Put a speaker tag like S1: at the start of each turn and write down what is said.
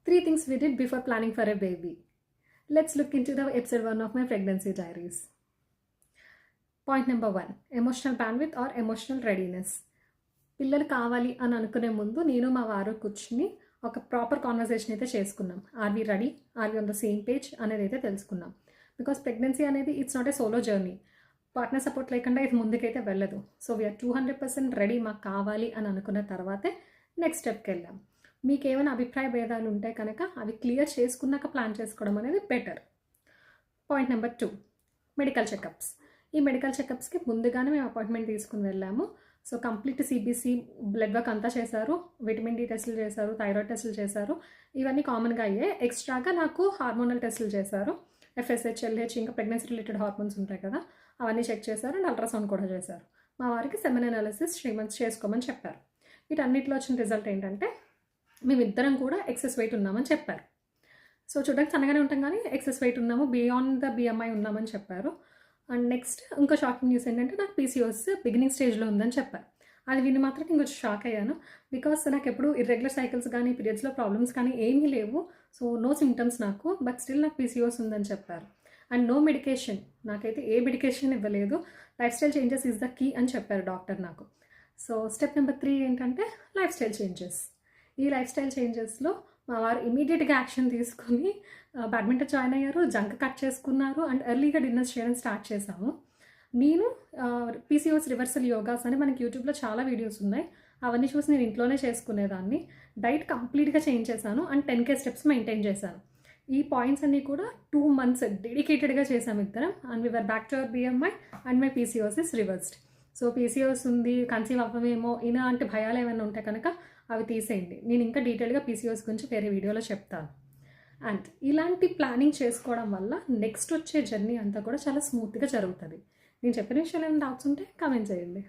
S1: 3 things we did before planning for a baby. Let's look into the episode 1 of my pregnancy diaries. Point number 1, emotional bandwidth or emotional readiness. పిల్లలు కావాలి అని అనుకునే ముందు నేను మా వారు కూర్చుని ఒక ప్రాపర్ కాన్వర్సేషన్ అయితే చేసుకున్నాం. Are we ready, are we on the same page అనేది అయితే తెలుసుకున్నాం. బికాస్ ప్రెగ్నెన్సీ అనేది it's not a solo journey. Partner support లేకుండా ఇది ముందుకైతే వెళ్ళదు. సో వీఆర్ 200% రెడీ, మాకు కావాలి అని అనుకున్న తర్వాతే నెక్స్ట్ స్టెప్కి వెళ్ళాం. మీకు ఏమైనా అభిప్రాయ భేదాలు ఉంటే కనుక అవి క్లియర్ చేసుకున్నాక ప్లాన్ చేసుకోవడం అనేది better. Point number 2, medical checkups. ఈ మెడికల్ చెకప్స్కి ముందుగానే మేము అపాయింట్మెంట్ తీసుకుని వెళ్ళాము. So complete CBC blood work అంతా చేశారు, విటమిన్ డి టెస్టులు చేశారు, థైరాయిడ్ టెస్టులు చేశారు. ఇవన్నీ కామన్గా అయ్యాయి. ఎక్స్ట్రాగా నాకు హార్మోనల్ టెస్టులు చేశారు. FSH, LH, ఇంకా ప్రెగ్నెన్సీ రిలేటెడ్ హార్మోన్స్ ఉంటాయి కదా, అవన్నీ చెక్ చేశారు. అండ్ అల్ట్రాసౌండ్ కూడా చేశారు. మా వారికి సెమెన్ అనాలిసిస్ 3 months చేసుకోమని చెప్పారు. వీటన్నిటిలో వచ్చిన రిజల్ట్ ఏంటంటే మేమిద్దరం కూడా ఎక్సెస్ వెయిట్ ఉన్నామని చెప్పారు. సో చూడడానికి సన్నగానే ఉంటాం కానీ ఎక్సెస్ వెయిట్ ఉన్నాము, బియాండ్ ద BMI ఉన్నామని చెప్పారు. అండ్ నెక్స్ట్ ఇంకో షాకింగ్ న్యూస్ ఏంటంటే నాకు PCOS బిగినింగ్ స్టేజ్లో ఉందని చెప్పారు. అది విని మాత్రం నేను కొంచెం షాక్ అయ్యాను. బికాస్ నాకు ఎప్పుడు ఇర్రెగ్యులర్ సైకిల్స్ కానీ పీరియడ్స్లో ప్రాబ్లమ్స్ కానీ ఏమీ లేవు. సో నో సిమ్టమ్స్ నాకు, బట్ స్టిల్ నాకు PCOS ఉందని చెప్పారు. అండ్ నో మెడికేషన్, నాకైతే ఏ మెడికేషన్ ఇవ్వలేదు. Lifestyle changes is the key అని చెప్పారు డాక్టర్ నాకు. సో స్టెప్ నెంబర్ 3 ఏంటంటే లైఫ్ స్టైల్ చేంజెస్. ఈ లైఫ్ స్టైల్ చేంజెస్లో మా వారు ఇమీడియట్గా యాక్షన్ తీసుకుని బ్యాడ్మింటన్ జాయిన్ అయ్యారు, జంక్ కట్ చేసుకున్నారు, అండ్ ఎర్లీగా డిన్నర్స్ చేయడం స్టార్ట్ చేశాము. నేను PCOS రివర్సల్ యోగాస్ అని మనకి యూట్యూబ్లో చాలా వీడియోస్ ఉన్నాయి, అవన్నీ చూసి నేను ఇంట్లోనే చేసుకునేదాన్ని. డైట్ కంప్లీట్గా చేంజ్ చేశాను అండ్ 10K స్టెప్స్ మెయింటైన్ చేశాను. ఈ పాయింట్స్ అన్నీ కూడా 2 months డెడికేటెడ్గా చేసాము ఇద్దరం. And we're back to our BMI and my PCOS is reversed. So PCOS ఉంది, కన్సీవ్ అవ్వమేమో ఇలాంటి భయాలు ఏమైనా ఉంటే కనుక అవి తీసేయండి. నేను ఇంకా డీటెయిల్గా PCOS గురించి వేరే వీడియోలో చెప్తాను. అండ్ ఇలాంటి ప్లానింగ్ చేసుకోవడం వల్ల నెక్స్ట్ వచ్చే జర్నీ అంతా కూడా చాలా స్మూత్గా జరుగుతుంది. నేను చెప్పిన విషయాలు ఏమైనా డౌట్స్ ఉంటే కామెంట్ చేయండి.